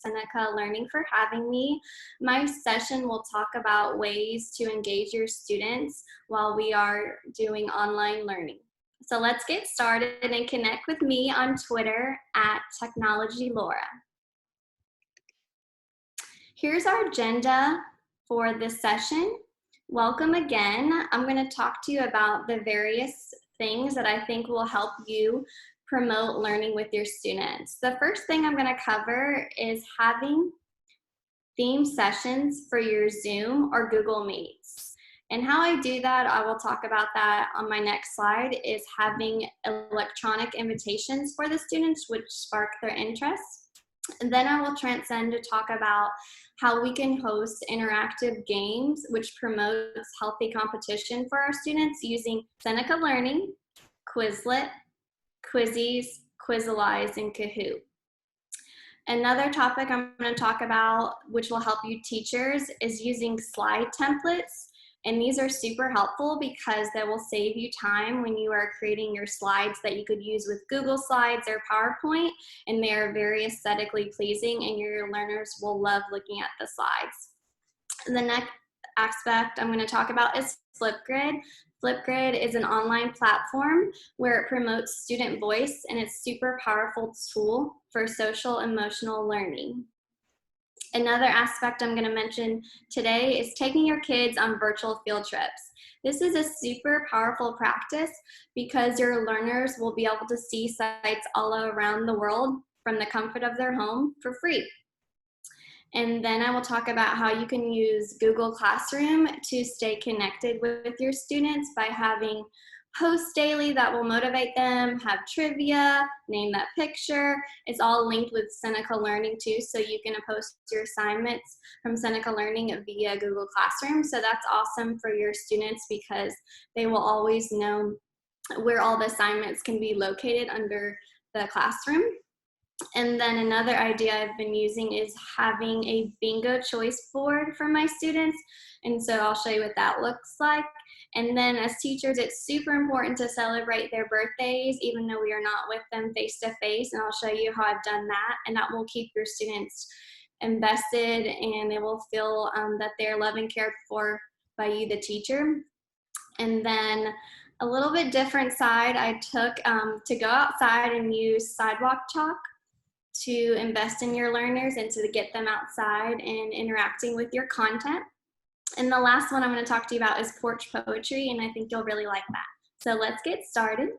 Seneca Learning for having me. My session will talk about ways to engage your students while we are doing online learning. So let's get started and connect with me on Twitter at TechnologyLaura. Here's our agenda for this session. Welcome again. I'm going to talk to you about the various things that I think will help you promote learning with your students. The first thing I'm going to cover is having theme sessions for your Zoom or Google Meets. And how I do that, I will talk about that on my next slide, is having electronic invitations for the students which spark their interest. And then I will transcend to talk about how we can host interactive games which promotes healthy competition for our students using Seneca Learning, Quizlet, Quizzes, Quizalize, and Kahoot. Another topic I'm going to talk about, which will help you teachers, is using slide templates. And these are super helpful because they will save you time when you are creating your slides that you could use with Google Slides or PowerPoint, and they are very aesthetically pleasing and your learners will love looking at the slides. The next aspect I'm going to talk about is Flipgrid. Flipgrid is an online platform where it promotes student voice, and it's a super powerful tool for social emotional learning. Another aspect I'm going to mention today is taking your kids on virtual field trips. This is a super powerful practice because your learners will be able to see sites all around the world from the comfort of their home for free. And then I will talk about how you can use Google Classroom to stay connected with your students by having posts daily that will motivate them, have trivia, name that picture. It's all linked with Seneca Learning too, so you can post your assignments from Seneca Learning via Google Classroom. So that's awesome for your students because they will always know where all the assignments can be located under the classroom. And then another idea I've been using is having a bingo choice board for my students. And so I'll show you what that looks like. And then as teachers, it's super important to celebrate their birthdays, even though we are not with them face to face. And I'll show you how I've done that. And that will keep your students invested, and they will feel that they're loved and cared for by you, the teacher. And then a little bit different side, I took to go outside and use Sidewalk Chalk to invest in your learners and to get them outside and interacting with your content. And the last one I'm going to talk to you about is porch poetry, and I think you'll really like that. So let's get started.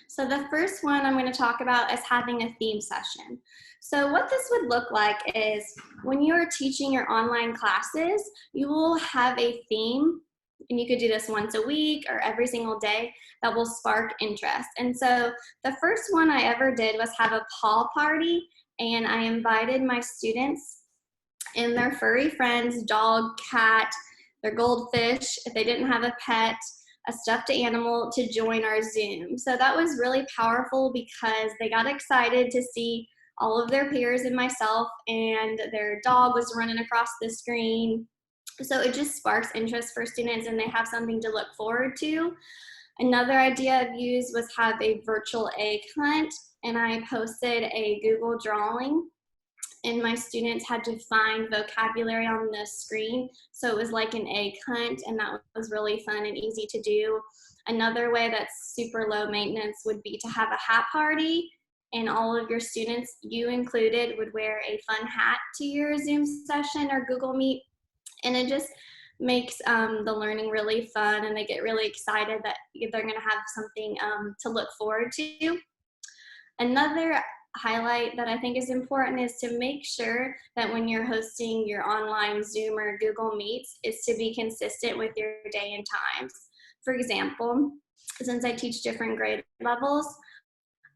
So the first one I'm going to talk about is having a theme session. So what this would look like is when you are teaching your online classes, you will have a theme, and you could do this once a week or every single day, that will spark interest. And so the first one I ever did was have a paw party, and I invited my students and their furry friends, dog, cat, their goldfish, if they didn't have a pet, a stuffed animal, to join our Zoom. So that was really powerful because they got excited to see all of their peers and myself, and their dog was running across the screen. So it just sparks interest for students, and they have something to look forward to. Another idea I've used was have a virtual egg hunt, and I posted a Google drawing, and my students had to find vocabulary on the screen. So it was like an egg hunt, and that was really fun and easy to do. Another way that's super low maintenance would be to have a hat party, and all of your students, you included, would wear a fun hat to your Zoom session or Google Meet. And it just makes the learning really fun, and they get really excited that they're going to have something to look forward to. Another highlight that I think is important is to make sure that when you're hosting your online Zoom or Google Meets is to be consistent with your day and times. For example, since I teach different grade levels,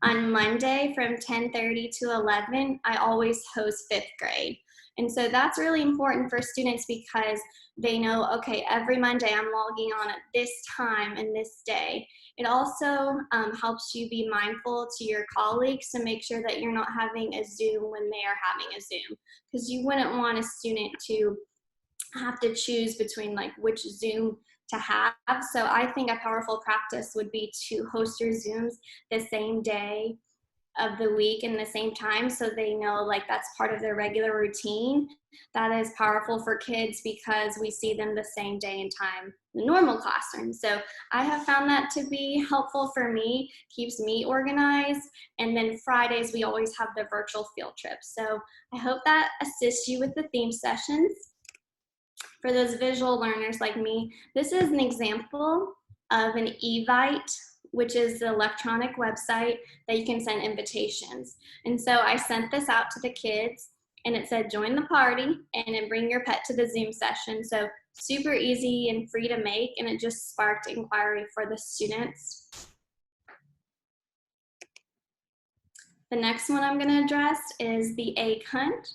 on Monday from 10:30 to 11, I always host 5th grade. And so that's really important for students because they know, okay, every Monday I'm logging on at this time and this day. It also helps you be mindful to your colleagues to make sure that you're not having a Zoom when they are having a Zoom, because you wouldn't want a student to have to choose between like which Zoom to have. So I think a powerful practice would be to host your Zooms the same day of the week in the same time, so they know like that's part of their regular routine. That is powerful for kids because we see them the same day and time in the normal classroom. So I have found that to be helpful for me, keeps me organized. And then Fridays, we always have the virtual field trips. So I hope that assists you with the theme sessions. For those visual learners like me, this is an example of an Evite, which is the electronic website that you can send invitations. And so I sent this out to the kids, and it said join the party and then bring your pet to the Zoom session. So super easy and free to make, and it just sparked inquiry for the students. The next one I'm going to address is the egg hunt,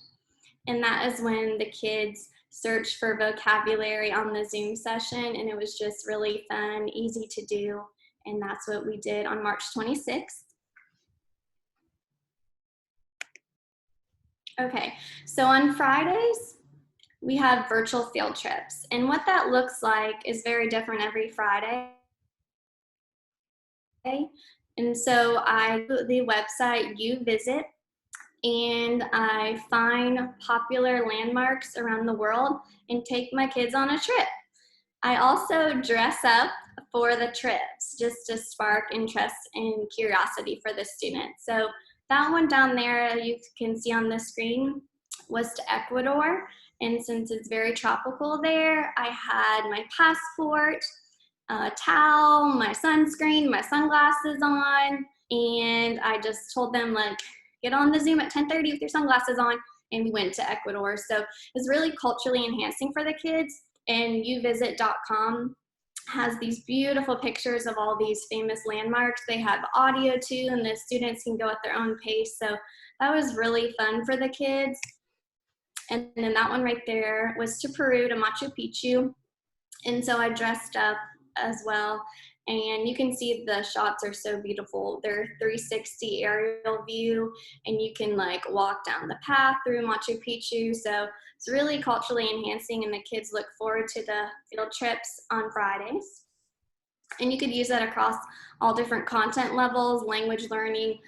and that is when the kids search for vocabulary on the Zoom session, and it was just really fun, easy to do, and that's what we did on March 26th. Okay, so on Fridays, we have virtual field trips, and what that looks like is very different every Friday. And so I go to the website Evite, and I find popular landmarks around the world and take my kids on a trip. I also dress up for the trips just to spark interest and curiosity for the students. So that one down there you can see on the screen was to Ecuador, and since it's very tropical there, I had my passport, a towel, my sunscreen, my sunglasses on, and I just told them like, get on the Zoom at 10:30 with your sunglasses on, and we went to Ecuador. So it's really culturally enhancing for the kids, and uvisit.com has these beautiful pictures of all these famous landmarks. They have audio too, and the students can go at their own pace. So that was really fun for the kids. And then that one right there was to Peru, to Machu Picchu. And so I dressed up as well. And you can see the shots are so beautiful. They're 360 aerial view, and you can like walk down the path through Machu Picchu. So it's really culturally enhancing, and the kids look forward to the field trips on Fridays. And you could use that across all different content levels, language learning,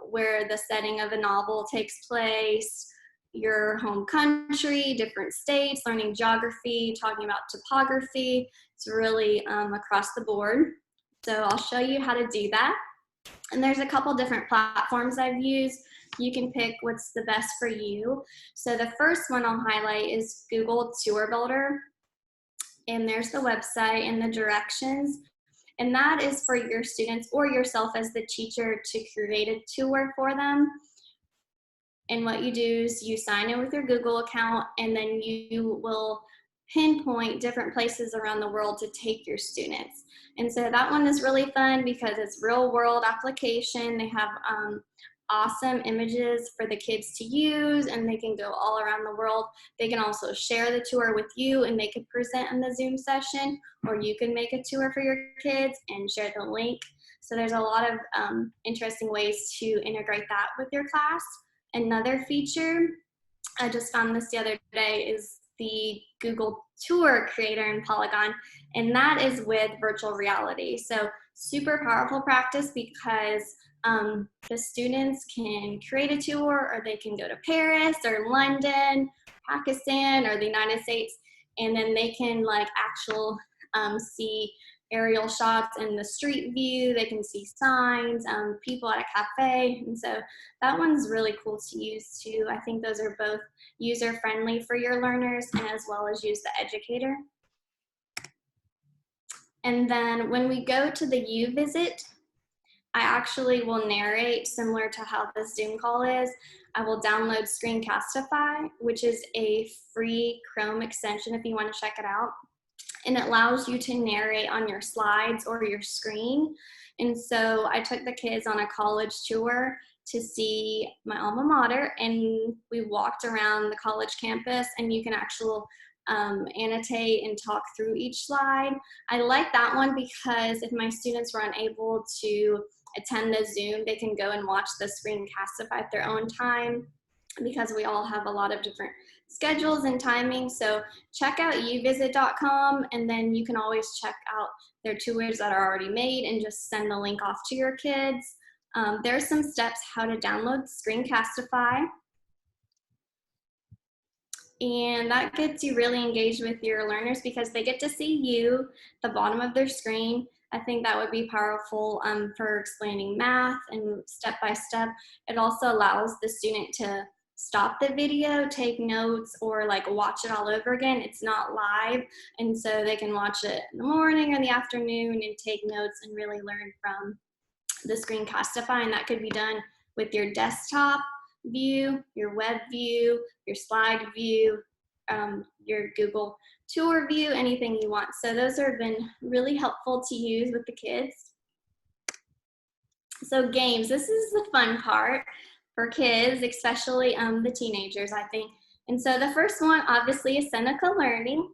where the setting of a novel takes place, your home country, different states, learning geography, talking about topography. It's really across the board. So I'll show you how to do that. And there's a couple different platforms I've used. You can pick what's the best for you. So the first one I'll highlight is Google Tour Builder. And there's the website and the directions. And that is for your students or yourself as the teacher to create a tour for them. And what you do is you sign in with your Google account, and then you will pinpoint different places around the world to take your students. And so that one is really fun because it's real world application. They have awesome images for the kids to use, and they can go all around the world. They can also share the tour with you, and they could present in the Zoom session, or you can make a tour for your kids and share the link. So there's a lot of interesting ways to integrate that with your class. Another feature, I just found this the other day, is the Google Tour Creator in Polygon, and that is with virtual reality. So super powerful practice because the students can create a tour, or they can go to Paris or London, Pakistan, or the United States, and then they can like see aerial shots in the street view. They can see signs, people at a cafe. And so that one's really cool to use too. I think those are both user friendly for your learners, and as well as use the educator. And then when we go to the Evite, I actually will narrate similar to how the Zoom call is. I will download Screencastify, which is a free Chrome extension if you want to check it out. And it allows you to narrate on your slides or your screen. And so I took the kids on a college tour to see my alma mater, and we walked around the college campus, and you can actually annotate and talk through each slide. I like that one because if my students were unable to attend the Zoom, they can go and watch the Screencastify at their own time, because we all have a lot of different schedules and timing. So check out uvisit.com, and then you can always check out their tours that are already made and just send the link off to your kids. There are some steps how to download Screencastify. And that gets you really engaged with your learners because they get to see you, the bottom of their screen. I think that would be powerful for explaining math and step by step. It also allows the student to stop the video, take notes, or like watch it all over again. It's not live, and so they can watch it in the morning or the afternoon and take notes and really learn from the Screencastify, and that could be done with your desktop view, your web view, your slide view, your Google tour view, anything you want. So those have been really helpful to use with the kids. So games, this is the fun part for kids, especially the teenagers, I think. And so the first one obviously is Seneca Learning,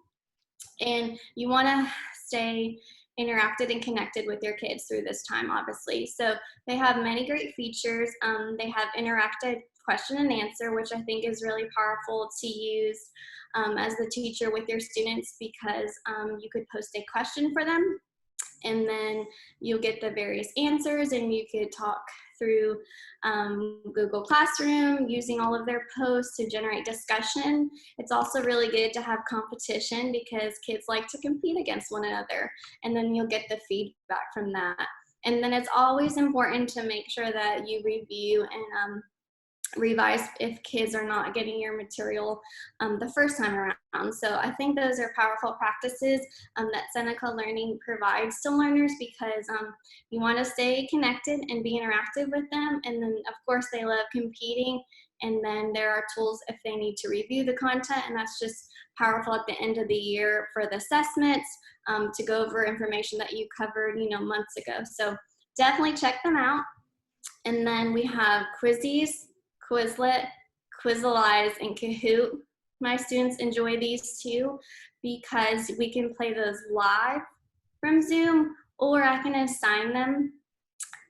and you want to stay interacted and connected with your kids through this time, obviously. So they have many great features. They have interactive question and answer, which I think is really powerful to use as the teacher with your students, because you could post a question for them and then you'll get the various answers, and you could talk through Google Classroom using all of their posts to generate discussion. It's also really good to have competition because kids like to compete against one another, and then you'll get the feedback from that. And then it's always important to make sure that you review and revise if kids are not getting your material the first time around. So I think those are powerful practices that Seneca Learning provides to learners, because you want to stay connected and be interactive with them. And then of course they love competing, and then there are tools if they need to review the content, and that's just powerful at the end of the year for the assessments, to go over information that you covered months ago. So definitely check them out. And then we have Quizzies, Quizlet, Quizalize, and Kahoot. My students enjoy these too because we can play those live from Zoom, or I can assign them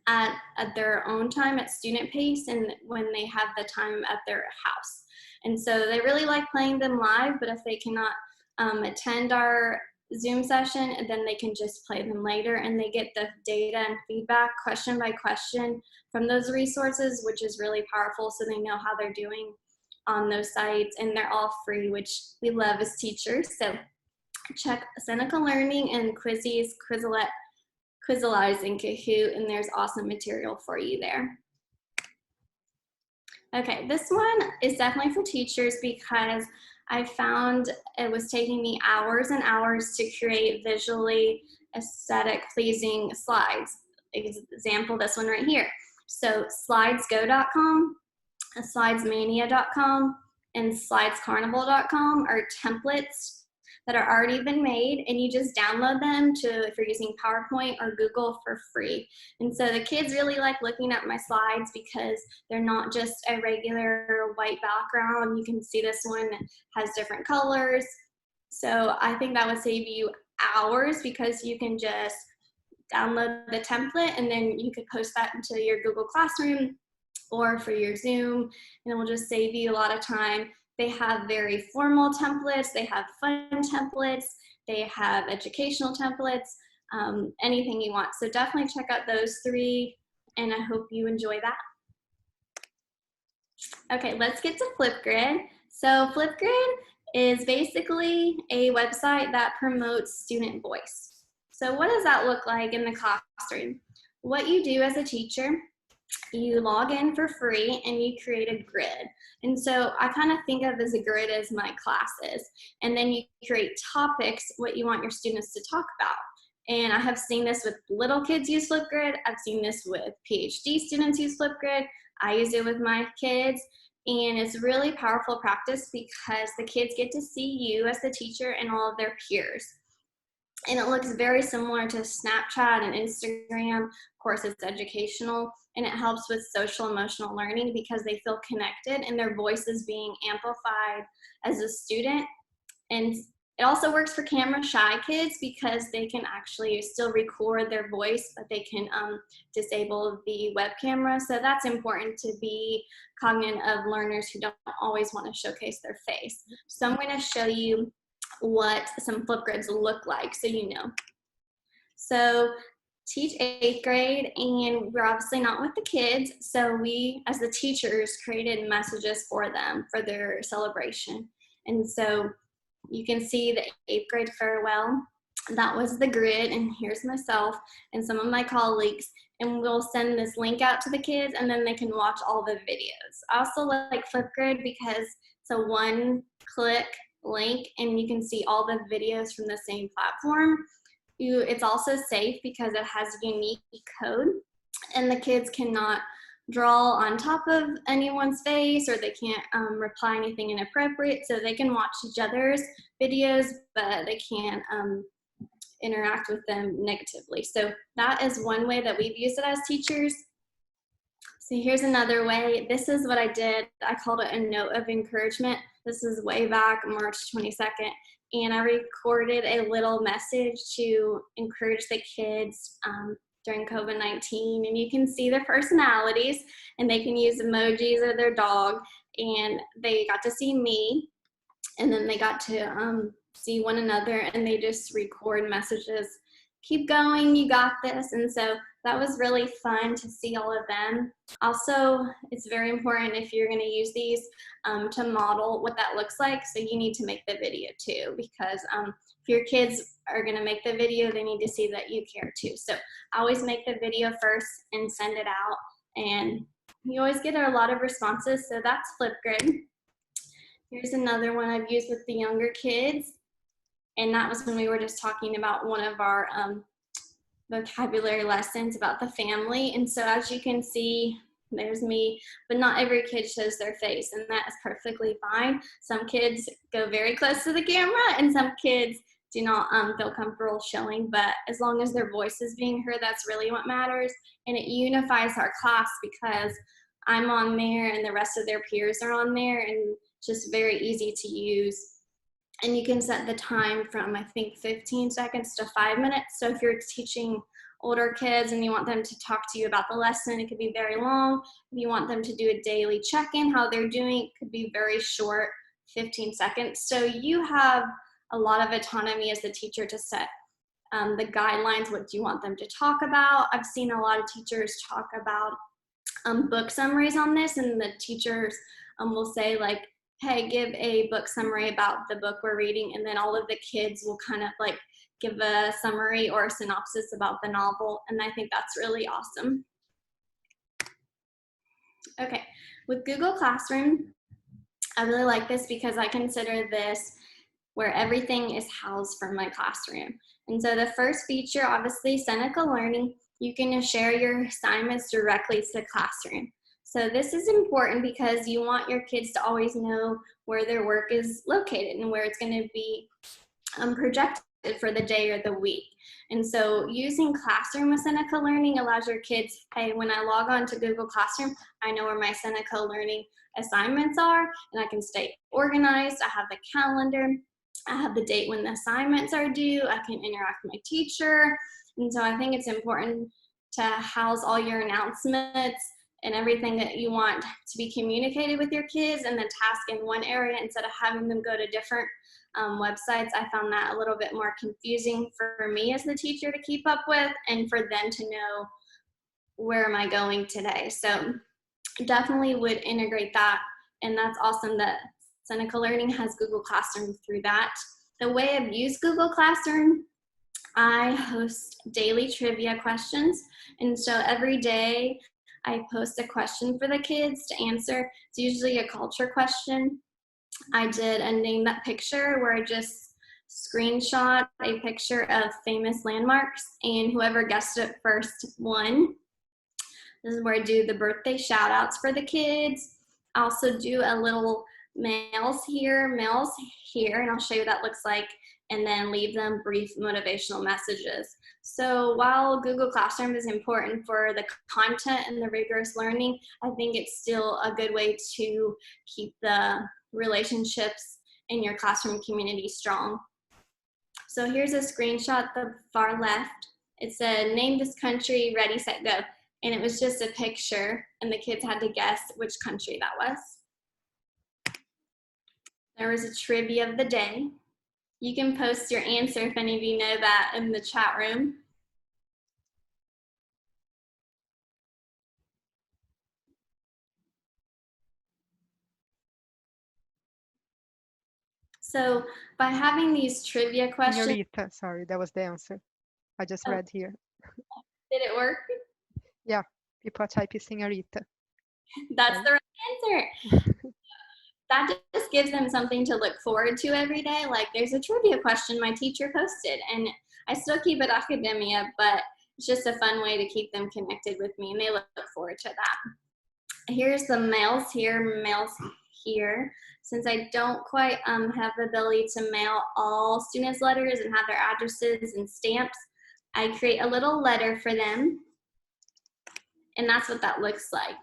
at their own time at student pace and when they have the time at their house. And so they really like playing them live, but if they cannot attend our Zoom session, and then they can just play them later, and they get the data and feedback question by question from those resources, which is really powerful, so they know how they're doing on those sites, and they're all free, which we love as teachers. So check Seneca Learning and Quizzies, Quizlet, Quizalize, and Kahoot, and there's awesome material for you there. Okay, this one is definitely for teachers because I found it was taking me hours and hours to create visually aesthetic pleasing slides. Example, this one right here. So slidesgo.com, slidesmania.com, and slidescarnival.com are templates that are already been made, and you just download them to, if you're using PowerPoint or Google, for free. And so the kids really like looking at my slides because they're not just a regular white background. You can see this one has different colors. So I think that would save you hours because you can just download the template and then you could post that into your Google Classroom or for your Zoom, and it will just save you a lot of time. They have very formal templates, they have fun templates, they have educational templates, anything you want. So definitely check out those three, and I hope you enjoy that. Okay, let's get to Flipgrid. So Flipgrid is basically a website that promotes student voice. So what does that look like in the classroom? What you do as a teacher, you log in for free and you create a grid. And so I kind of think of as a grid as my classes. And then you create topics, what you want your students to talk about. And I have seen this with little kids use Flipgrid. I've seen this with PhD students use Flipgrid. I use it with my kids. And it's really powerful practice because the kids get to see you as the teacher and all of their peers. And it looks very similar to Snapchat and Instagram. Of course, it's educational, and it helps with social emotional learning because they feel connected and their voice is being amplified as a student. And it also works for camera shy kids because they can actually still record their voice, but they can disable the web camera. So that's important to be cognizant of learners who don't always want to showcase their face. So I'm going to show you what some Flipgrids look like so you know. So teach 8th grade, and we're obviously not with the kids, so we, as the teachers, created messages for them for their celebration. And so you can see the 8th grade farewell. That was the grid, and here's myself and some of my colleagues, and we'll send this link out to the kids, and then they can watch all the videos. I also like Flipgrid because it's a one-click link, and you can see all the videos from the same platform. It's also safe because it has unique code, and the kids cannot draw on top of anyone's face, or they can't reply anything inappropriate, so they can watch each other's videos, but they can't interact with them negatively. So that is one way that we've used it as teachers. So here's another way. This is what I did. I called it a note of encouragement. This is way back March 22nd. And I recorded a little message to encourage the kids during COVID-19. And you can see their personalities, and they can use emojis or their dog. And they got to see me, and then they got to see one another, and they just record messages. Keep going, you got this. And so that was really fun to see all of them. Also, it's very important if you're going to use these to model what that looks like. So you need to make the video too, because if your kids are going to make the video, they need to see that you care too. So I always make the video first and send it out, and you always get a lot of responses. So that's Flipgrid. Here's another one I've used with the younger kids, and that was when we were just talking about one of our vocabulary lessons about the family. And so as you can see, there's me, but not every kid shows their face, and that is perfectly fine. Some kids go very close to the camera, and some kids do not feel comfortable showing, but as long as their voice is being heard, that's really what matters. And it unifies our class because I'm on there and the rest of their peers are on there, and it's just very easy to use. And you can set the time from, I think, 15 seconds to 5 minutes. So if you're teaching older kids and you want them to talk to you about the lesson, it could be very long. If you want them to do a daily check-in, how they're doing, it could be very short, 15 seconds. So you have a lot of autonomy as the teacher to set the guidelines. What do you want them to talk about? I've seen a lot of teachers talk about book summaries on this, and the teachers will say, like, hey, give a book summary about the book we're reading, and then all of the kids will kind of like give a summary or a synopsis about the novel, and I think that's really awesome. Okay, with Google Classroom, I really like this because I consider this where everything is housed from my classroom. And so the first feature, obviously, Seneca Learning, you can share your assignments directly to the classroom. So this is important because you want your kids to always know where their work is located and where it's going to be projected for the day or the week. And so using Classroom with Seneca Learning allows your kids, hey, when I log on to Google Classroom, I know where my Seneca Learning assignments are, and I can stay organized. I have the calendar. I have the date when the assignments are due. I can interact with my teacher. And so I think it's important to house all your announcements and everything that you want to be communicated with your kids and the task in one area instead of having them go to different websites. I found that a little bit more confusing for me as the teacher to keep up with, and for them to know where am I going today. So definitely would integrate that, and that's awesome that Seneca Learning has Google Classroom through that. The way I've used Google Classroom, I host daily trivia questions, and so every day I post a question for the kids to answer. It's usually a culture question. I did a name that picture where I just screenshot a picture of famous landmarks, and whoever guessed it first won. This is where I do the birthday shout outs for the kids. I also do a little males here, and I'll show you what that looks like, and then leave them brief motivational messages. So while Google Classroom is important for the content and the rigorous learning, I think it's still a good way to keep the relationships in your classroom community strong. So here's a screenshot, the far left. It said, name this country, ready, set, go. And it was just a picture, and the kids had to guess which country that was. There was a trivia of the day. You can post your answer if any of you know that in the chat room. So by having these trivia questions, Senorita, sorry, that was the answer. I just oh, read here. did it work? Yeah, people type senorita. That's Right? the right answer. That just gives them something to look forward to every day. Like there's a trivia question my teacher posted, and I still keep it academia, but it's just a fun way to keep them connected with me, and they look forward to that. Here's the mails here. Since I don't quite have the ability to mail all students' letters and have their addresses and stamps, I create a little letter for them, and that's what that looks like.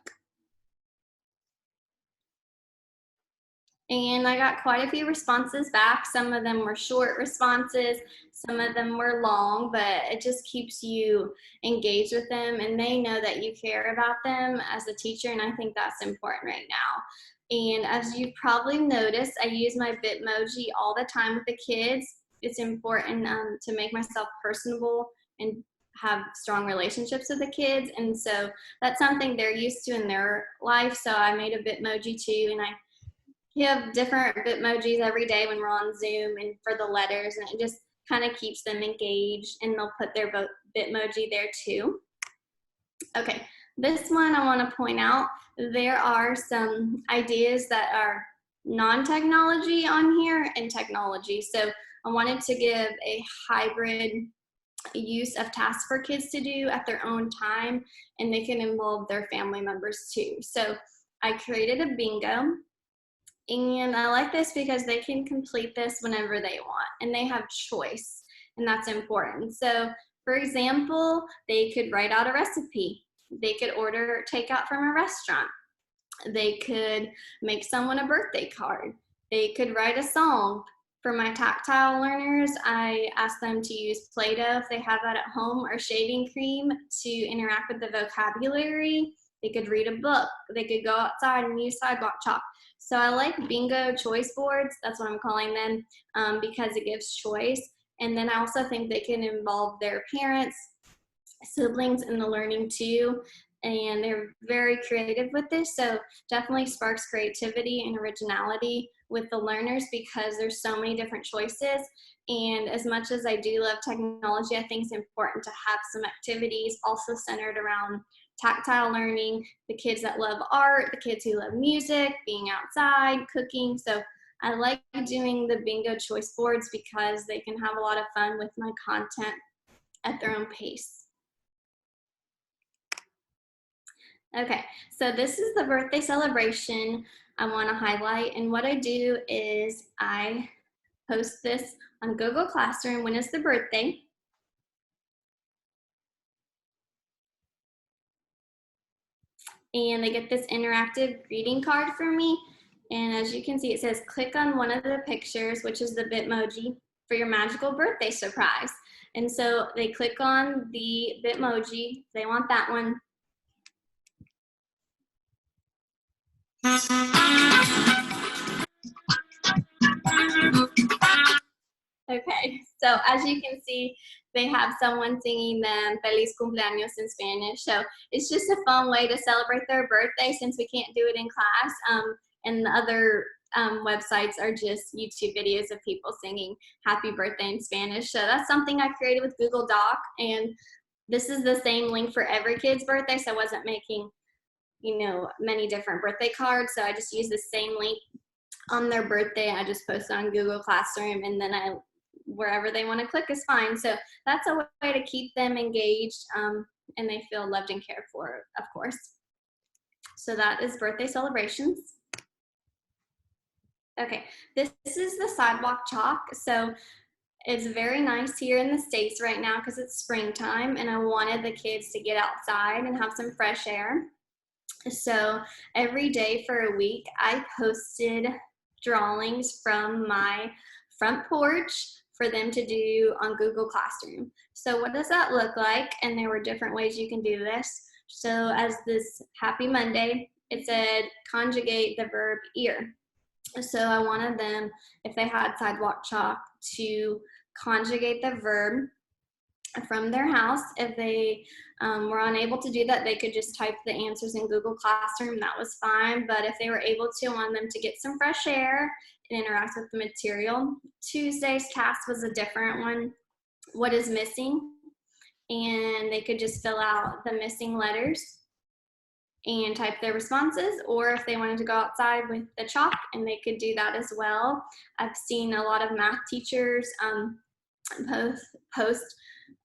And I got quite a few responses back. Some of them were short responses, some of them were long, but it just keeps you engaged with them and they know that you care about them as a teacher, and I think that's important right now. And as you've probably noticed, I use my Bitmoji all the time with the kids. It's important to make myself personable and have strong relationships with the kids, and so that's something they're used to in their life. So I made a Bitmoji too, and I have different Bitmojis every day when we're on Zoom and for the letters, and it just kind of keeps them engaged, and they'll put their Bitmoji there too. Okay, this one I want to point out, there are some ideas that are non-technology on here and technology. So I wanted to give a hybrid use of tasks for kids to do at their own time, and they can involve their family members too. So I created a bingo. And I like this because they can complete this whenever they want, and they have choice, and that's important. So, for example, they could write out a recipe. They could order takeout from a restaurant. They could make someone a birthday card. They could write a song. For my tactile learners, I ask them to use Play-Doh if they have that at home, or shaving cream to interact with the vocabulary. They could read a book. They could go outside and use Sidewalk Chalk. So I like bingo choice boards, that's what I'm calling them, because it gives choice. And then I also think they can involve their parents, siblings in the learning too. And they're very creative with this, so definitely sparks creativity and originality with the learners because there's so many different choices. And as much as I do love technology, I think it's important to have some activities also centered around tactile learning, the kids that love art, the kids who love music, being outside, cooking. So I like doing the bingo choice boards because they can have a lot of fun with my content at their own pace. Okay, so this is the birthday celebration I want to highlight, and what I do is I post this on Google Classroom when it's the birthday. And they get this interactive greeting card from me. And as you can see, it says click on one of the pictures, which is the Bitmoji, for your magical birthday surprise. And so they click on the Bitmoji, they want that one. Okay, so as you can see, they have someone singing them Feliz Cumpleaños in Spanish. So it's just a fun way to celebrate their birthday since we can't do it in class. And the other websites are just YouTube videos of people singing happy birthday in Spanish. So that's something I created with Google Doc. And this is the same link for every kid's birthday. So I wasn't making, many different birthday cards. So I just used the same link on their birthday. I just post it on Google Classroom, and then wherever they want to click is fine. So that's a way to keep them engaged and they feel loved and cared for, of course. So that is birthday celebrations. Okay, this is the Sidewalk Chalk. So it's very nice here in the States right now because it's springtime, and I wanted the kids to get outside and have some fresh air. So every day for a week, I posted drawings from my front porch for them to do on Google Classroom. So what does that look like? And there were different ways you can do this. So as this Happy Monday, it said conjugate the verb ear. So I wanted them, if they had Sidewalk Chalk, to conjugate the verb from their house. If they were unable to do that, they could just type the answers in Google Classroom. That was fine. But if they were able to, I wanted them to get some fresh air and interact with the material. Tuesday's task was a different one, what is missing, and they could just fill out the missing letters and type their responses, or if they wanted to go outside with the chalk, and they could do that as well. I've seen a lot of math teachers post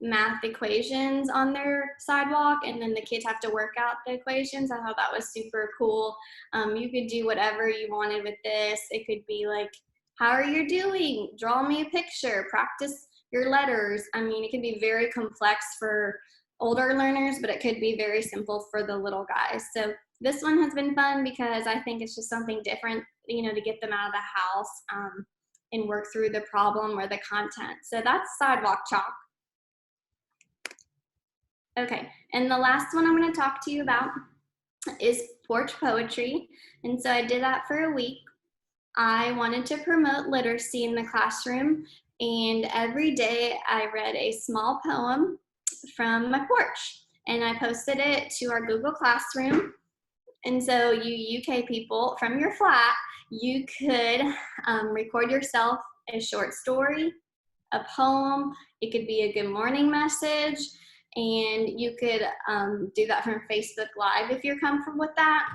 math equations on their sidewalk, and then the kids have to work out the equations. I thought that was super cool. You could do whatever you wanted with this. It could be like, how are you doing? Draw me a picture, practice your letters. I mean, it can be very complex for older learners, but it could be very simple for the little guys. So this one has been fun because I think it's just something different, you know, to get them out of the house and work through the problem or the content. So that's Sidewalk Chalk. Okay, and the last one I'm going to talk to you about is porch poetry. And so I did that for a week. I wanted to promote literacy in the classroom, and every day I read a small poem from my porch, and I posted it to our Google Classroom. And so you UK people, from your flat, you could record yourself a short story, a poem. It could be a good morning message, and you could do that from Facebook Live if you're comfortable with that.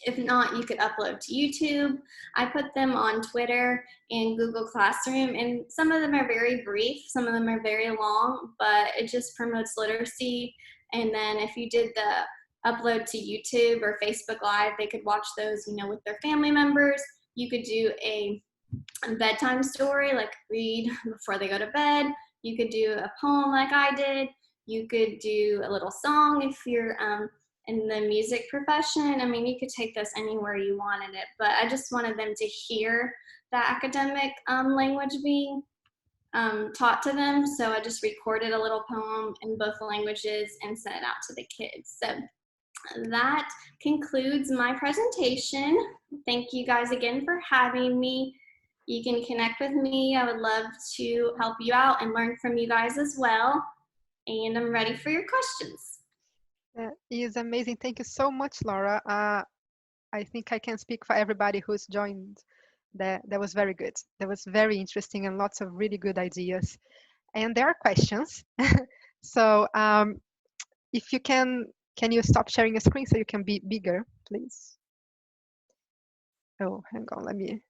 If not, you could upload to YouTube. I put them on Twitter and Google Classroom, and some of them are very brief, some of them are very long, but it just promotes literacy. And then if you did the upload to YouTube or Facebook Live, they could watch those, you know, with their family members. You could do a bedtime story, like read before they go to bed. You could do a poem like I did. You could do a little song if you're in the music profession. I mean, you could take this anywhere you wanted it, but I just wanted them to hear the academic language being taught to them. So I just recorded a little poem in both languages and sent it out to the kids. So that concludes my presentation. Thank you guys again for having me. You can connect with me. I would love to help you out and learn from you guys as well. And I'm ready for your questions. It is amazing. Thank you so much, Laura. I think I can speak for everybody who's joined. That was very good. That was very interesting and lots of really good ideas. And there are questions. So if you can you stop sharing your screen so you can be bigger, please? Oh, hang on, let me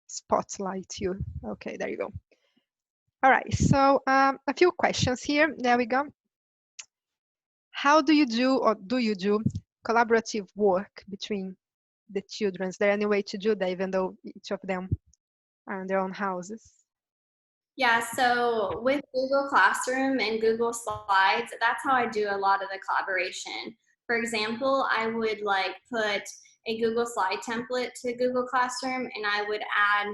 spotlight you. Okay, there you go. All right, so a few questions here. There we go. How do you do, or do you do, collaborative work between the children? Is there any way to do that, even though each of them are in their own houses? Yeah, so with Google Classroom and Google Slides, that's how I do a lot of the collaboration. For example, I would like put a Google Slide template to Google Classroom, and I would add,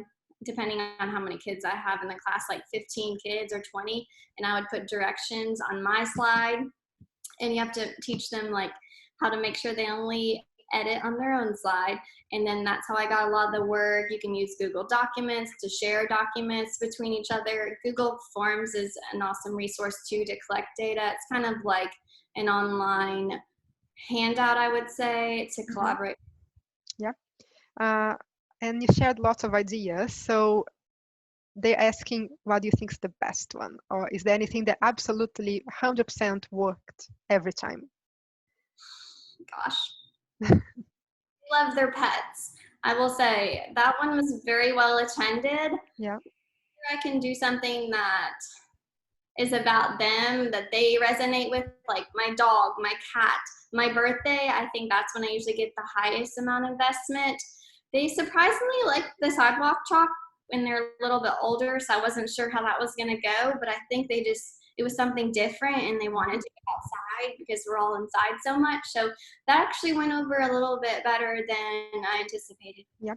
depending on how many kids I have in the class, like 15 kids or 20, and I would put directions on my slide, and you have to teach them like how to make sure they only edit on their own slide. And then that's how I got a lot of the work. You can use Google Documents to share documents between each other. Google Forms is an awesome resource too to collect data. It's kind of like an online handout, I would say, to collaborate. Yeah. And you shared lots of ideas. So they're asking, what do you think is the best one? Or is there anything that absolutely 100% worked every time? Gosh. Love their pets. I will say that one was very well attended. Yeah. I can do something that is about them, that they resonate with, like my dog, my cat, my birthday. I think that's when I usually get the highest amount of investment. They surprisingly like the sidewalk chalk when they're a little bit older, so I wasn't sure how that was going to go, but I think they just, it was something different and they wanted to go outside because we're all inside so much. So that actually went over a little bit better than I anticipated. Yeah.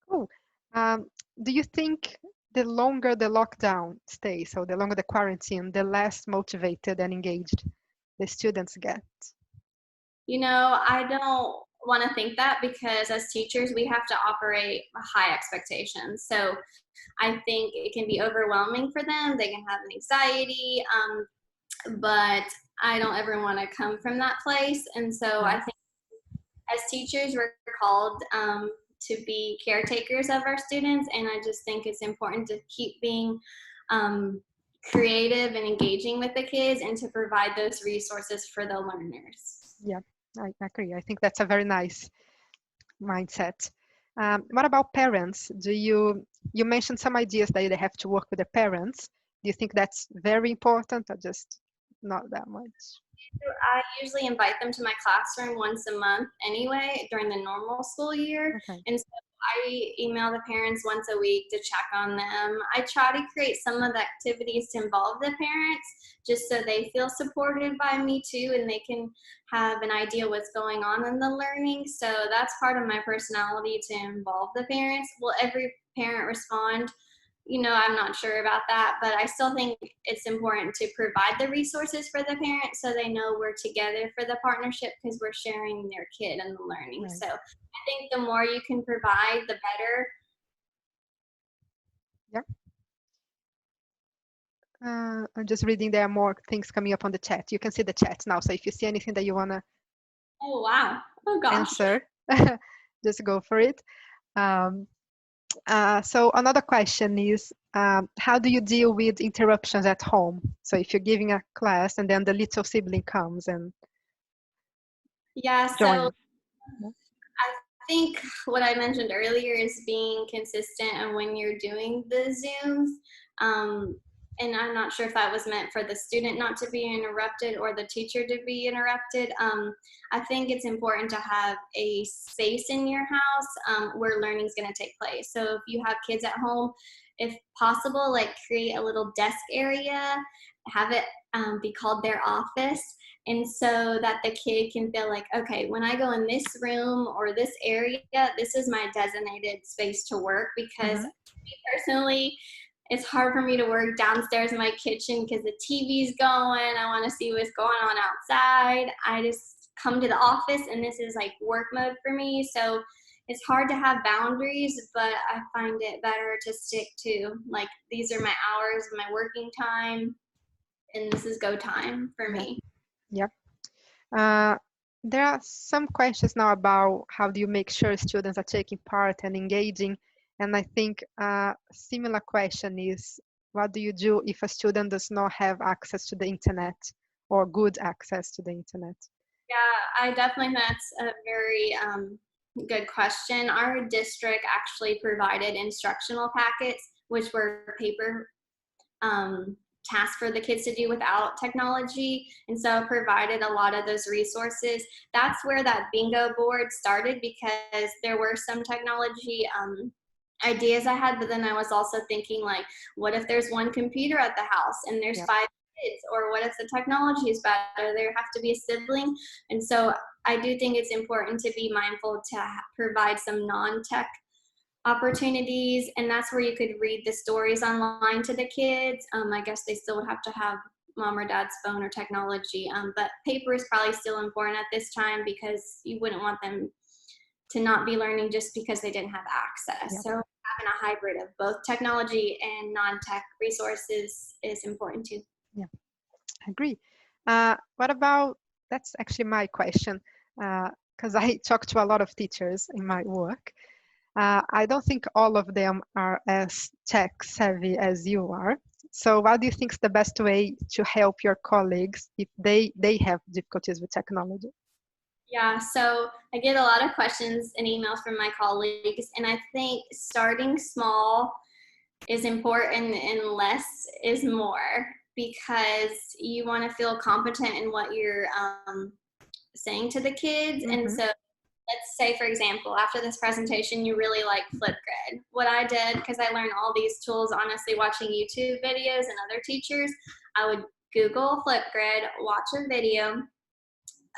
Cool. Do you think the longer the lockdown stays, so the longer the quarantine, the less motivated and engaged the students get? You know, I don't want to think that, because as teachers, we have to operate high expectations. So I think it can be overwhelming for them. They can have anxiety, but I don't ever want to come from that place. And so I think as teachers, we're called to be caretakers of our students, and I just think it's important to keep being creative and engaging with the kids and to provide those resources for the learners. Yeah, I agree. I think that's a very nice mindset. What about parents? You mentioned some ideas that they have to work with the parents. Do you think that's very important or just not that much? I usually invite them to my classroom once a month anyway during the normal school year. Okay. And so I email the parents once a week to check on them. I try to create some of the activities to involve the parents just so they feel supported by me too and they can have an idea what's going on in the learning. So that's part of my personality to involve the parents. Will every parent respond? I'm not sure about that, but I still think it's important to provide the resources for the parents so they know we're together for the partnership because we're sharing their kid and the learning. Right. So I think the more you can provide, the better. Yep. I'm just reading, there are more things coming up on the chat. You can see the chat now. So if you see anything that you want to Oh, wow. Oh, gosh. answer, just go for it. So another question is, how do you deal with interruptions at home? So if you're giving a class and then the little sibling comes and Yeah, so joins. I think what I mentioned earlier is being consistent and when you're doing the Zooms. And I'm not sure if that was meant for the student not to be interrupted or the teacher to be interrupted. I think it's important to have a space in your house where learning is going to take place. So if you have kids at home, if possible, like create a little desk area, have it be called their office. And so that the kid can feel like, okay, when I go in this room or this area, this is my designated space to work because me personally, it's hard for me to work downstairs in my kitchen because the TV's going. I want to see what's going on outside. I just come to the office and this is like work mode for me. So it's hard to have boundaries, but I find it better to stick to like, these are my hours, my working time, and this is go time for me. Yep. There are some questions now about how do you make sure students are taking part and engaging. And I think a similar question is, what do you do if a student does not have access to the internet or good access to the internet? Yeah, I definitely think that's a very good question. Our district actually provided instructional packets, which were paper tasks for the kids to do without technology. And so I provided a lot of those resources. That's where that bingo board started because there were some technology ideas I had, but then I was also thinking like, what if there's one computer at the house and there's Yep. 5 kids, or what if the technology is better? There have to be a sibling. And so I do think it's important to be mindful to provide some non-tech opportunities, and that's where you could read the stories online to the kids. I guess they still would have to have mom or dad's phone or technology, but paper is probably still important at this time because you wouldn't want them to not be learning just because they didn't have access. Yep. So having a hybrid of both technology and non-tech resources is important too. Yeah, I agree. What about, that's actually my question, because I talk to a lot of teachers in my work. I don't think all of them are as tech savvy as you are. So what do you think is the best way to help your colleagues if they have difficulties with technology? Yeah, so I get a lot of questions and emails from my colleagues, and I think starting small is important and less is more because you want to feel competent in what you're saying to the kids. And so let's say, for example, after this presentation, you really like Flipgrid. What I did, because I learned all these tools, honestly, watching YouTube videos and other teachers, I would Google Flipgrid, watch a video,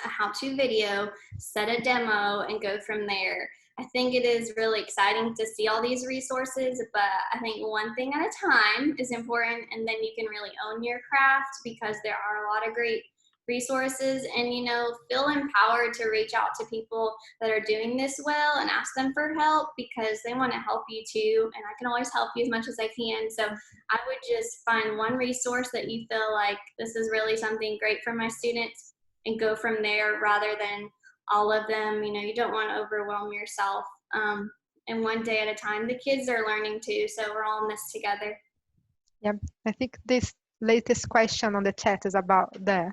a how-to video, set a demo, and go from there. I think it is really exciting to see all these resources, but I think one thing at a time is important, and then you can really own your craft because there are a lot of great resources, and feel empowered to reach out to people that are doing this well and ask them for help because they want to help you too, and I can always help you as much as I can. So I would just find one resource that you feel like this is really something great for my students and go from there rather than all of them. You don't want to overwhelm yourself. and one day at a time. The kids are learning too, so we're all in this together. Yeah, I think this latest question on the chat is about that.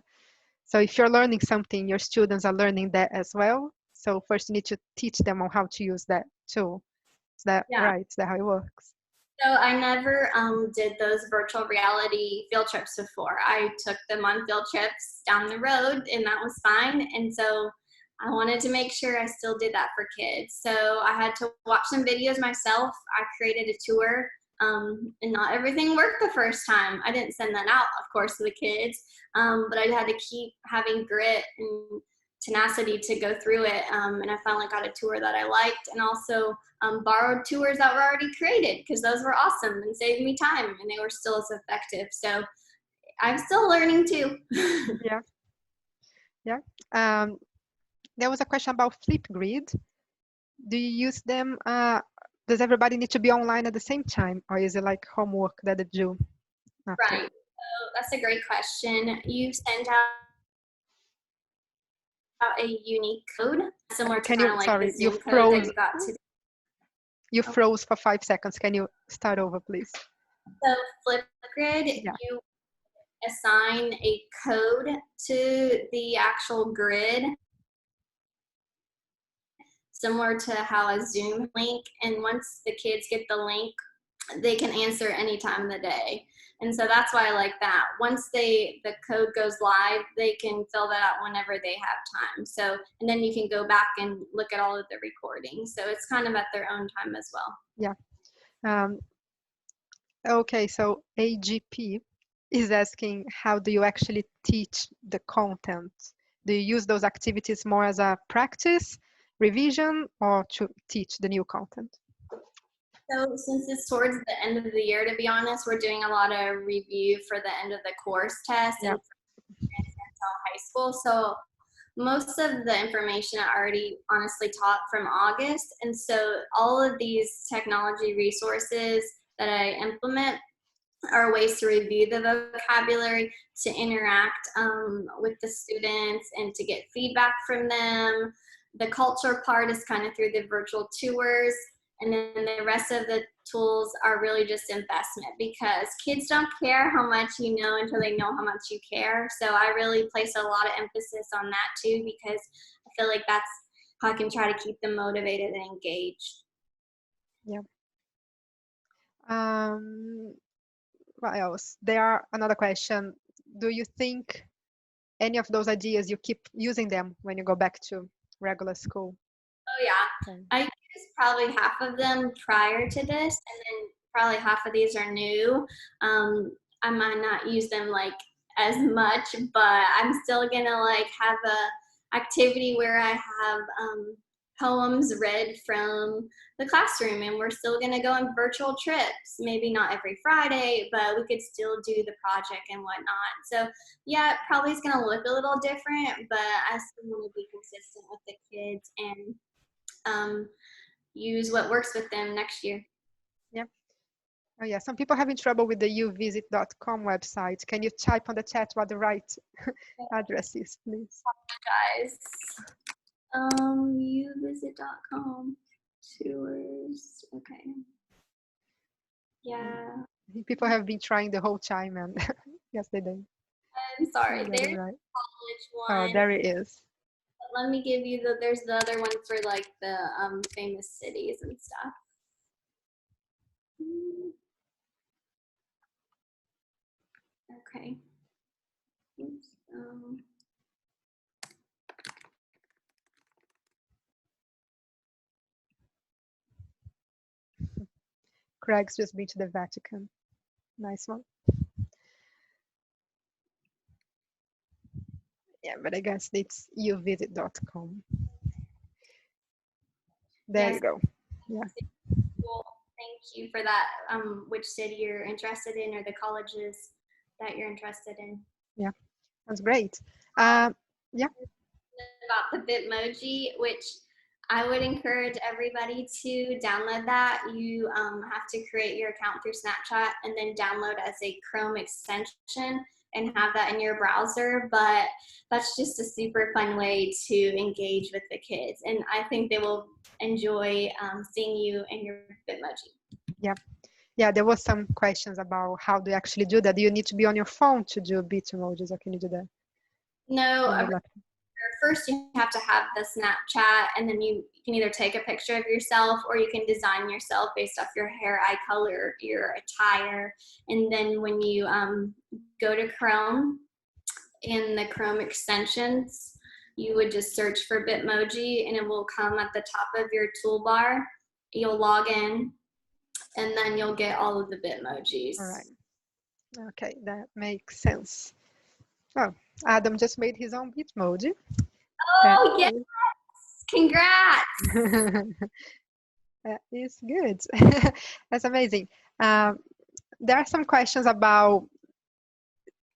So if you're learning something, your students are learning that as well. So first you need to teach them on how to use that tool. Is that right? Is that how it works? So I never did those virtual reality field trips before. I took them on field trips down the road, and that was fine. And so I wanted to make sure I still did that for kids. So I had to watch some videos myself. I created a tour, and not everything worked the first time. I didn't send that out, of course, to the kids, but I had to keep having grit and tenacity to go through it. And I finally got a tour that I liked, and also borrowed tours that were already created because those were awesome and saved me time, and they were still as effective. So I'm still learning too. Yeah. Yeah. There was a question about Flipgrid. Do you use them? Does everybody need to be online at the same time, or is it like homework that they do after? Right. So that's a great question. You send out a unique code similar to kind of like the Zoom code that you got today. You froze for 5 seconds. Can you start over, please? So Flipgrid, you assign a code to the actual grid, similar to how a Zoom link, and once the kids get the link, they can answer any time of the day. And so that's why I like that. Once the code goes live, they can fill that out whenever they have time. So, and then you can go back and look at all of the recordings. So it's kind of at their own time as well. Yeah. Okay, so AGP is asking, how do you actually teach the content? Do you use those activities more as a practice, revision, or to teach the new content? So since it's towards the end of the year, to be honest, we're doing a lot of review for the end of the course test and high school. So most of the information I already honestly taught from August. And so all of these technology resources that I implement are ways to review the vocabulary, to interact with the students, and to get feedback from them. The culture part is kind of through the virtual tours, and then the rest of the tools are really just investment, because kids don't care how much you know until they know how much you care. So I really place a lot of emphasis on that too, because I feel like that's how I can try to keep them motivated and engaged. Yeah. What else? There are another question. Do you think any of those ideas, you keep using them when you go back to regular school? Oh yeah, I used probably half of them prior to this, and then probably half of these are new. I might not use them like as much, but I'm still gonna like have a activity where I have poems read from the classroom, and we're still gonna go on virtual trips. Maybe not every Friday, but we could still do the project and whatnot. So yeah, it probably is gonna look a little different, but I still want to be consistent with the kids and use what works with them next year. Yeah. Oh yeah, some people are having trouble with the uvisit.com website. Can you type on the chat what the right address is, please? Guys, uvisit.com tours. Okay. Yeah. I think people have been trying the whole time, and yes, they did. I'm sorry. There's right. college Oh, one. there it is. Let me give you there's the other one for like the famous cities and stuff. Okay. Oops. Craig's just been to the Vatican. Nice one. Yeah, but I guess it's uvisit.com. There you go. Yeah. Well, thank you for that. Which city you're interested in, or the colleges that you're interested in. Yeah, that's great. Yeah. About the Bitmoji, which I would encourage everybody to download that. You have to create your account through Snapchat and then download as a Chrome extension. and have that in your browser, but that's just a super fun way to engage with the kids. And I think they will enjoy seeing you in your Bitmoji. Yeah. Yeah, there was some questions about how do you actually do that. Do you need to be on your phone to do Bitmojis, or can you do that No, on the laptop? first you have to have the Snapchat, and then you can either take a picture of yourself or you can design yourself based off your hair, eye color, your attire. And then when you go to Chrome, in the Chrome extensions, you would just search for Bitmoji and it will come at the top of your toolbar. You'll log in and then you'll get all of the Bitmojis. All right. Okay, that makes sense. Oh, Adam just made his own Bitmoji. Oh, yes! Congrats! That is good. That's amazing. There are some questions about,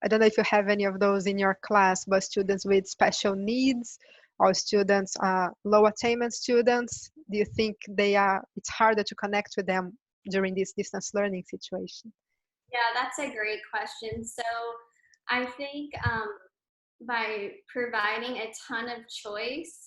I don't know if you have any of those in your class, but students with special needs or students, low attainment students, do you think it's harder to connect with them during this distance learning situation? Yeah, that's a great question. So I think by providing a ton of choice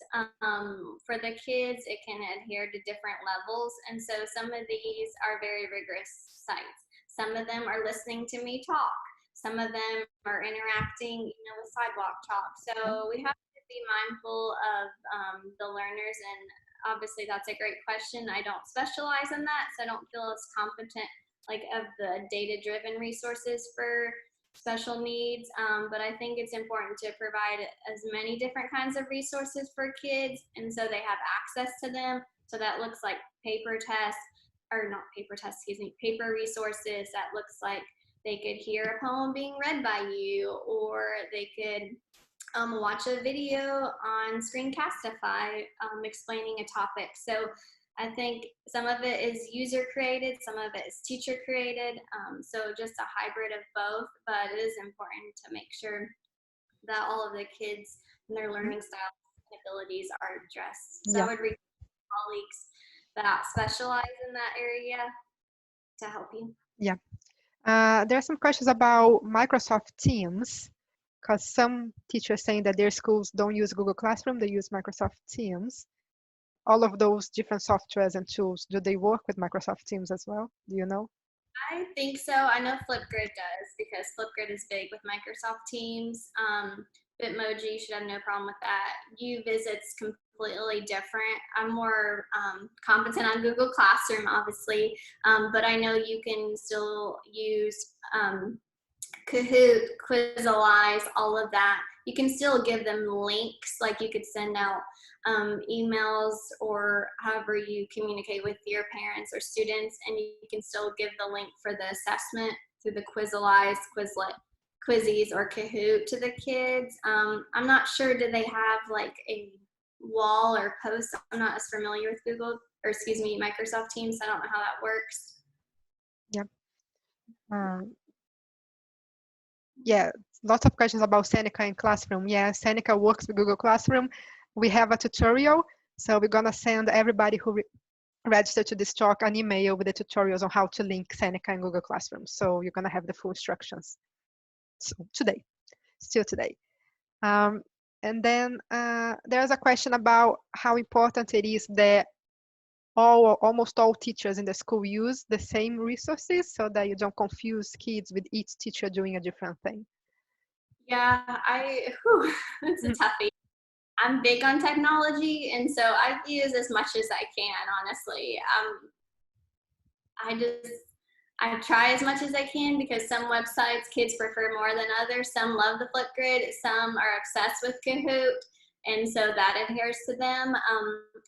for the kids, it can adhere to different levels. And so some of these are very rigorous sites. Some of them are listening to me talk. Some of them are interacting, with Sidewalk Chalk. So we have to be mindful of the learners, and obviously that's a great question. I don't specialize in that, so I don't feel as competent of the data-driven resources for special needs, but I think it's important to provide as many different kinds of resources for kids, and so they have access to them. So that looks like paper tests, or not paper tests, excuse me, paper resources. That looks like they could hear a poem being read by you, or they could watch a video on Screencastify explaining a topic. So I think some of it is user created, some of it is teacher created. So just a hybrid of both, but it is important to make sure that all of the kids and their learning styles and abilities are addressed. So I would reach colleagues that specialize in that area to help you. Yeah. There are some questions about Microsoft Teams, because some teachers saying that their schools don't use Google Classroom, they use Microsoft Teams. All of those different softwares and tools, do they work with Microsoft Teams as well? Do you know? I think so. I know Flipgrid does, because Flipgrid is big with Microsoft Teams. Bitmoji should have no problem with that. UVisit's completely different. I'm more competent on Google Classroom, obviously, but I know you can still use Kahoot, Quizalize, all of that. You can still give them links, like you could send out emails or however you communicate with your parents or students, and you can still give the link for the assessment through the Quizalize, Quizlet, Quizzes, or Kahoot to the kids. I'm not sure, do they have like a wall or post? I'm not as familiar with Microsoft Teams. So I don't know how that works. Yeah. Yeah, lots of questions about Seneca in Classroom. Yeah, Seneca works with Google Classroom. We have a tutorial, so we're gonna send everybody who registered to this talk an email with the tutorials on how to link Seneca and Google Classroom. So you're gonna have the full instructions still today. And then there's a question about how important it is that almost all teachers in the school use the same resources so that you don't confuse kids with each teacher doing a different thing. Yeah, it's a toughie. I'm big on technology, and so I use as much as I can, honestly. I try as much as I can, because some websites kids prefer more than others. Some love the Flipgrid, some are obsessed with Kahoot, and so that adheres to them.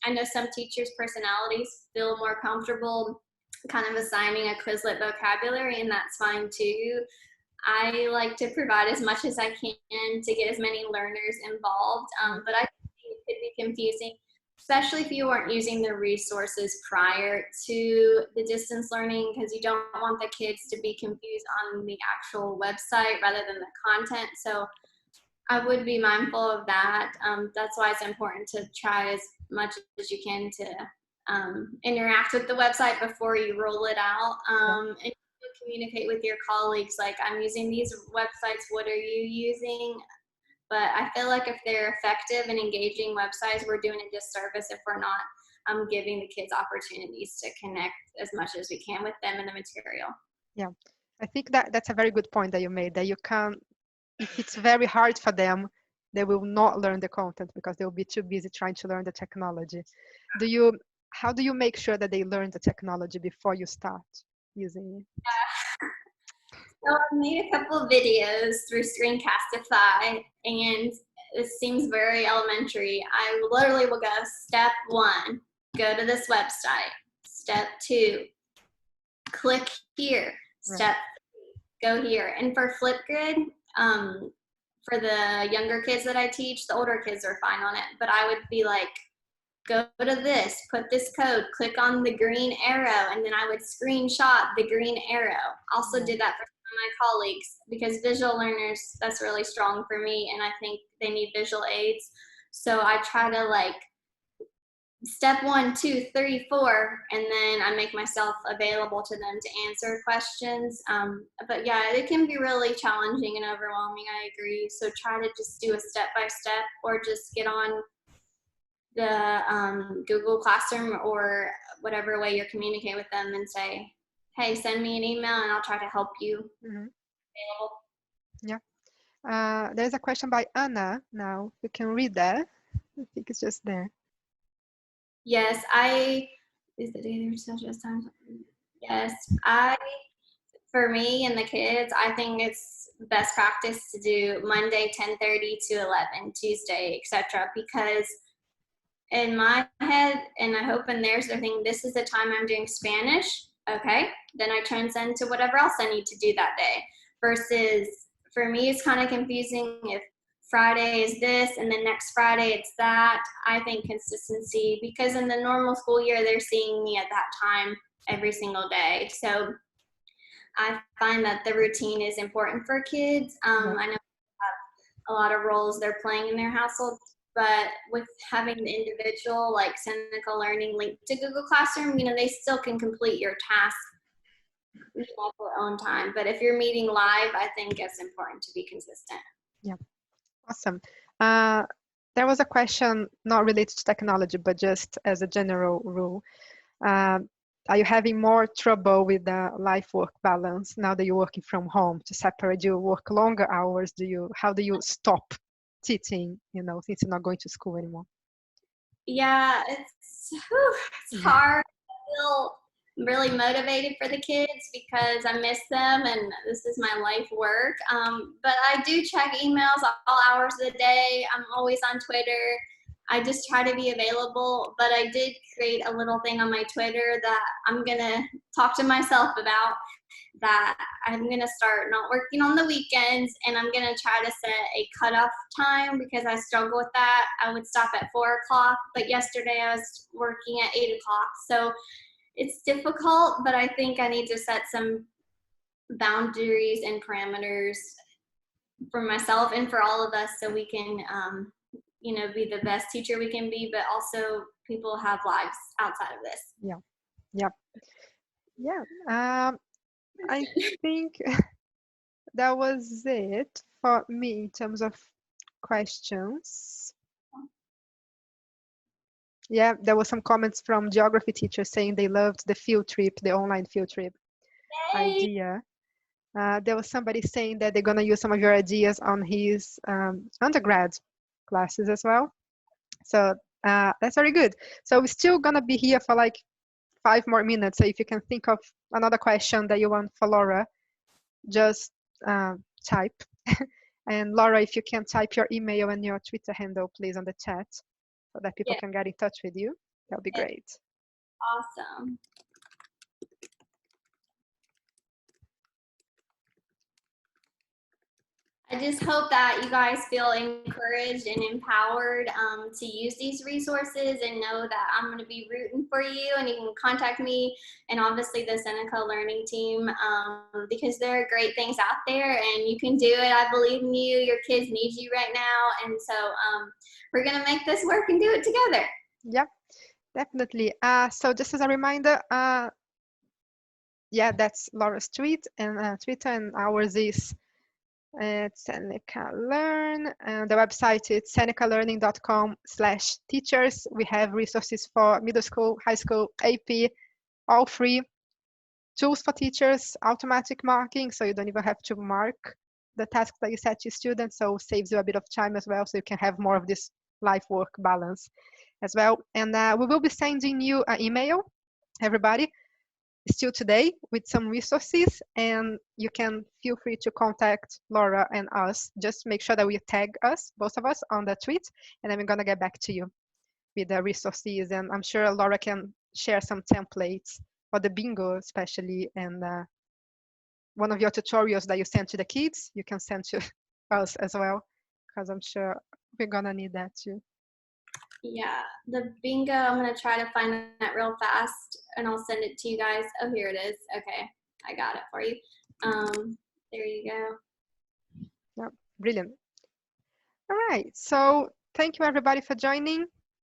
I know some teachers' personalities feel more comfortable kind of assigning a Quizlet vocabulary, and that's fine too. I like to provide as much as I can to get as many learners involved, but I think it could be confusing, especially if you weren't using the resources prior to the distance learning, because you don't want the kids to be confused on the actual website rather than the content. So I would be mindful of that. That's why it's important to try as much as you can to interact with the website before you roll it out. And communicate with your colleagues, like, I'm using these websites, what are you using? But I feel like if they're effective and engaging websites, we're doing a disservice if we're not giving the kids opportunities to connect as much as we can with them in the material. Yeah, I think that that's a very good point that you made, that you can, if it's very hard for them, they will not learn the content because they will be too busy trying to learn the technology. How do you make sure that they learn the technology before you start using it? So I made a couple of videos through Screencastify, and it seems very elementary. I literally will go, step 1, go to this website. Step 2, click here. Step 3, go here. And for Flipgrid, for the younger kids that I teach, the older kids are fine on it, but I would be like, go to this, put this code, click on the green arrow, and then I would screenshot the green arrow. Also did that for my colleagues because visual learners, that's really strong for me, and I think they need visual aids. So I try to like step 1, 2, 3, 4, and then I make myself available to them to answer questions. But yeah, it can be really challenging and overwhelming, I agree. So try to just do a step-by-step or just get on the Google Classroom or whatever way you're communicating with them and say, hey, send me an email and I'll try to help you. Yeah. There's a question by Anna now. You can read that. I think it's just there. Yes, is the day just time? Yes, for me and the kids, I think it's best practice to do Monday 10:30 to 11, Tuesday, etc. Because in my head, and I hope in theirs, they're thinking this is the time I'm doing Spanish. Okay, then I transcend to whatever else I need to do that day. Versus for me, it's kind of confusing if Friday is this and then next Friday it's that. I think consistency, because in the normal school year, they're seeing me at that time every single day. So I find that the routine is important for kids. I know they have a lot of roles they're playing in their household, but with having the individual like Seneca Learning linked to Google Classroom, they still can complete your task at their own time. But if you're meeting live, I think it's important to be consistent. Yeah, awesome. There was a question not related to technology, but just as a general rule. Are you having more trouble with the life-work balance now that you're working from home, to separate? Do you work longer hours? How do you stop teaching, since you're not going to school anymore? Yeah, it's hard. I feel really motivated for the kids because I miss them and this is my life work. But I do check emails all hours of the day. I'm always on Twitter. I just try to be available, but I did create a little thing on my Twitter that I'm gonna talk to myself about, that I'm gonna start not working on the weekends, and I'm gonna try to set a cutoff time because I struggle with that. I would stop at 4 o'clock, but yesterday I was working at 8 o'clock. So it's difficult, but I think I need to set some boundaries and parameters for myself and for all of us so we can be the best teacher we can be, but also people have lives outside of this. Yeah. I think that was it for me in terms of questions. Yeah, there were some comments from geography teachers saying they loved the field trip, the online field trip idea. There was somebody saying that they're going to use some of your ideas on his undergrad classes as well. So that's very good. So we're still going to be here for like 5 more minutes. So if you can think of another question that you want for Laura, just type. And Laura, if you can type your email and your Twitter handle, please, on the chat so that people can get in touch with you. That would be great. Awesome. I just hope that you guys feel encouraged and empowered to use these resources and know that I'm going to be rooting for you, and you can contact me and obviously the Seneca Learning team because there are great things out there and you can do it. I believe in you. Your kids need you right now. And so we're going to make this work and do it together. Yeah, definitely. So just as a reminder, Yeah, that's Laura's tweet and Twitter, and ours is Seneca Learn. The website is senecalearning.com/teachers. We have resources for middle school, high school, AP, all free. Tools for teachers, automatic marking, so you don't even have to mark the tasks that you set to students, so saves you a bit of time as well, so you can have more of this life work balance as well. And we will be sending you an email, everybody, still today with some resources, and you can feel free to contact Laura and us. Just make sure that we tag us, both of us, on the tweet, and then we're gonna get back to you with the resources. And I'm sure Laura can share some templates for the bingo especially, and one of your tutorials that you send to the kids, you can send to us as well, because I'm sure we're gonna need that too. Yeah, the bingo, I'm gonna try to find that real fast and I'll send it to you guys. Oh, here it is. Okay, I got it for you. There you go. Yeah, brilliant. All right, so thank you everybody for joining,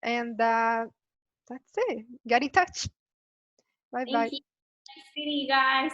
and that's it. Get in touch. Bye bye. Thank you. Nice meeting you guys.